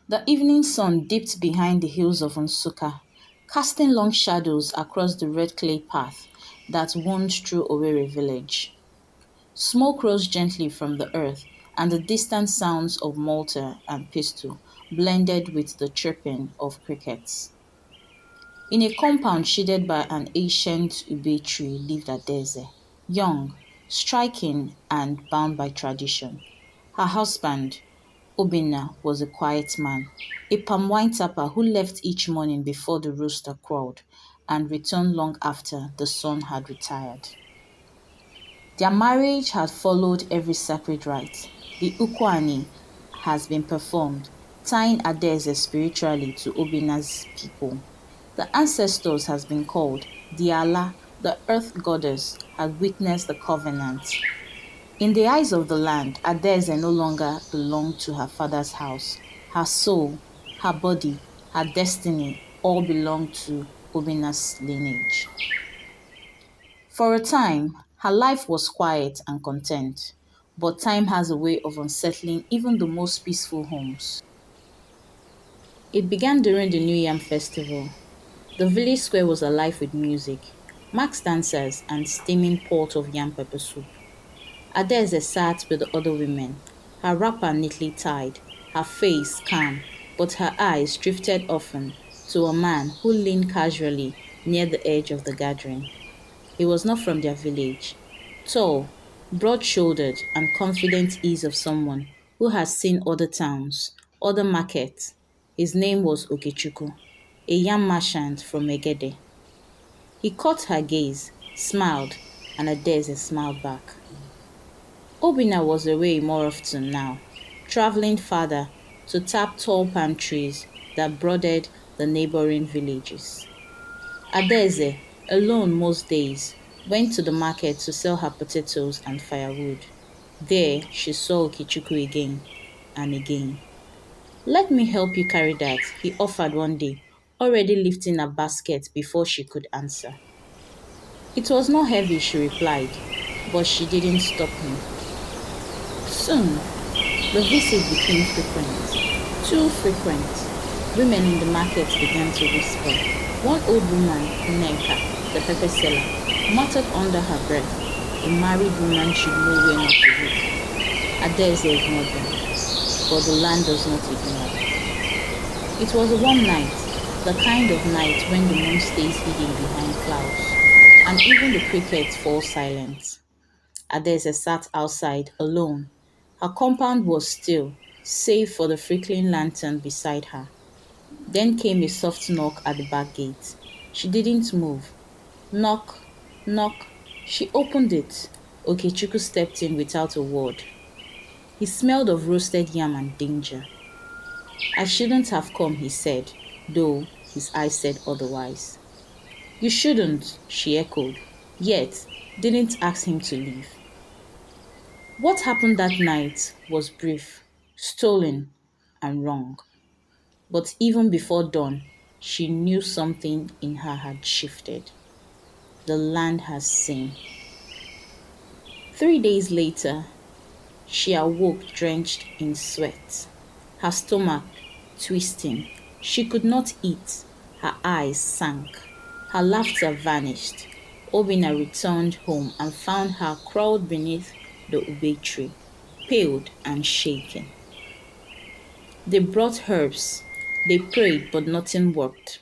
The evening sun dipped behind the hills of Nsukka, casting long shadows across the red clay path that wound through Owerri village. Smoke rose gently from the earth, and the distant sounds of mortar and pestle blended with the chirping of crickets. In a compound shaded by an ancient ube tree lived Adaeze, young, striking, and bound by tradition. Her husband, Obinna, was a quiet man, a palm wine tapper who left each morning before the rooster crowed and returned long after the sun had retired. Their marriage had followed every sacred rite. The Ukwani has been performed, tying Adaeze spiritually to Obinna's people. The ancestors has been called, the Allah, the earth goddess, had witnessed the covenant. In the eyes of the land, Adaeze no longer belonged to her father's house. Her soul, her body, her destiny all belonged to Obinna's lineage. For a time, her life was quiet and content, but time has a way of unsettling even the most peaceful homes. It began during the New Yam festival. The village square was alive with music, masked dancers, and steaming pot of yam pepper soup. Adaeze sat with the other women, her wrapper neatly tied, her face calm, but her eyes drifted often to a man who leaned casually near the edge of the gathering. He was not from their village. Tall, broad-shouldered, and confident ease of someone who has seen other towns, other markets. His name was Okechukwu, a young merchant from Egede. He caught her gaze, smiled, and Adaeze smiled back. Obinna was away more often now, traveling farther to tap tall palm trees that bordered the neighboring villages. Adaeze, alone most days, went to the market to sell her potatoes and firewood. There she saw Okechukwu again and again. "Let me help you carry that," he offered one day, already lifting a basket before she could answer. It was not heavy, she replied, but she didn't stop him. Soon, the visit became frequent, too frequent. Women in the market began to whisper. One old woman, Nneka, the pepper seller, muttered under her breath, "A married woman should know where not to look." Adaeze ignored them, but the land does not ignore. It was a warm night, the kind of night when the moon stays hidden behind clouds, and even the crickets fall silent. Adaeze sat outside, alone. Her compound was still, save for the flickering lantern beside her. Then came a soft knock at the back gate. She didn't move. Knock, knock. She opened it. Okechukwu stepped in without a word. He smelled of roasted yam and danger. "I shouldn't have come," he said, though his eyes said otherwise. "You shouldn't," she echoed, yet didn't ask him to leave. What happened that night was brief, stolen, and wrong. But even before dawn, she knew something in her had shifted. The land has seen. 3 days later, she awoke drenched in sweat, her stomach twisting. She could not eat. Her eyes sank. Her laughter vanished. Obinna returned home and found her crawled beneath the ube tree, pale and shaking. They brought herbs. They prayed, but nothing worked.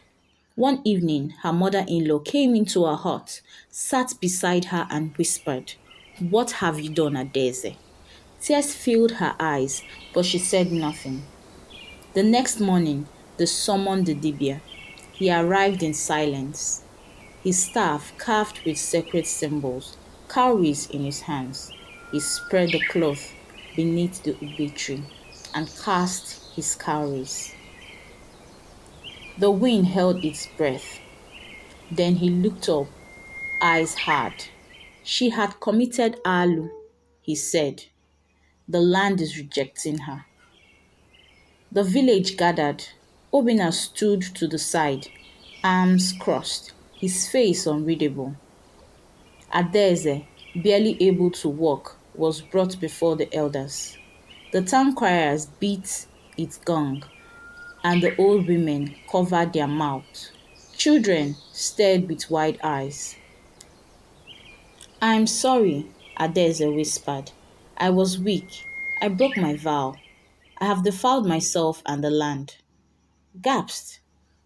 One evening, her mother-in-law came into her hut, sat beside her and whispered, "What have you done, Adaeze?" Tears filled her eyes, but she said nothing. The next morning, they summoned the Dibia. He arrived in silence, his staff carved with sacred symbols, cowries in his hands. He spread the cloth beneath the ube tree and cast his cowries. The wind held its breath. Then he looked up, eyes hard. "She had committed Alu," he said. "The land is rejecting her." The village gathered. Obinna stood to the side, arms crossed, his face unreadable. Adaeze, barely able to walk, was brought before the elders. The town criers beat its gong, and the old women covered their mouths. Children stared with wide eyes. I'm sorry, Adaeze whispered. I was weak. I broke my vow. I have defiled myself and the land. Gasped.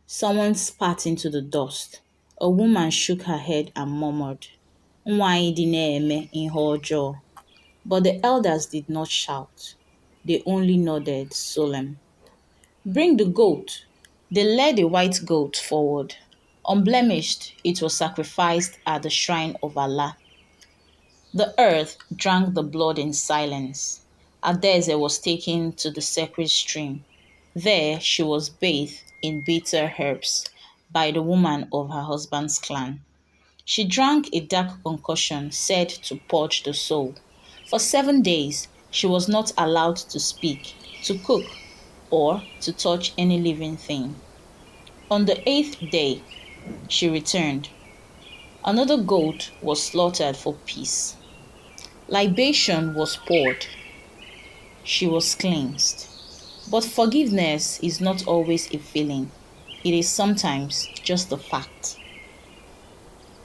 Someone spat into the dust. A woman shook her head and murmured, Nwanyi dị ihe ọjọọ. But the elders did not shout. They only nodded, solemn. Bring the goat. They led a white goat forward. Unblemished, it was sacrificed at the shrine of Allah. The earth drank the blood in silence. Adaeze was taken to the sacred stream. There she was bathed in bitter herbs by the woman of her husband's clan. She drank a dark concoction said to purge the soul. For 7 days, she was not allowed to speak, to cook, or to touch any living thing. On the eighth day, she returned. Another goat was slaughtered for peace. Libation was poured. She was cleansed. But forgiveness is not always a feeling. It is sometimes just a fact.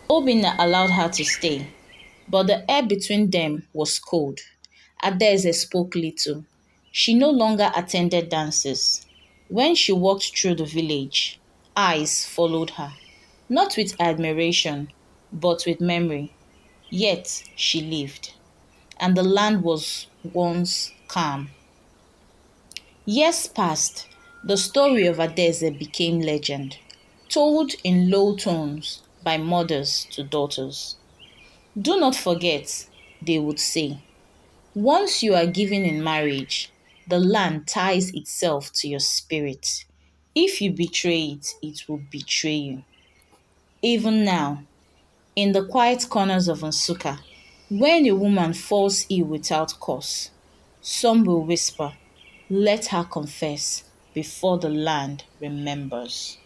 Obinna allowed her to stay, but the air between them was cold. Adaeze spoke little. She no longer attended dances. When she walked through the village, eyes followed her, not with admiration, but with memory. Yet she lived, and the land was once calm. Years passed. The story of Adaeze became legend, told in low tones by mothers to daughters. Do not forget, they would say. Once you are given in marriage, the land ties itself to your spirit. If you betray it, it will betray you. Even now, in the quiet corners of Nsukka, when a woman falls ill without cause, some will whisper, let her confess before the land remembers.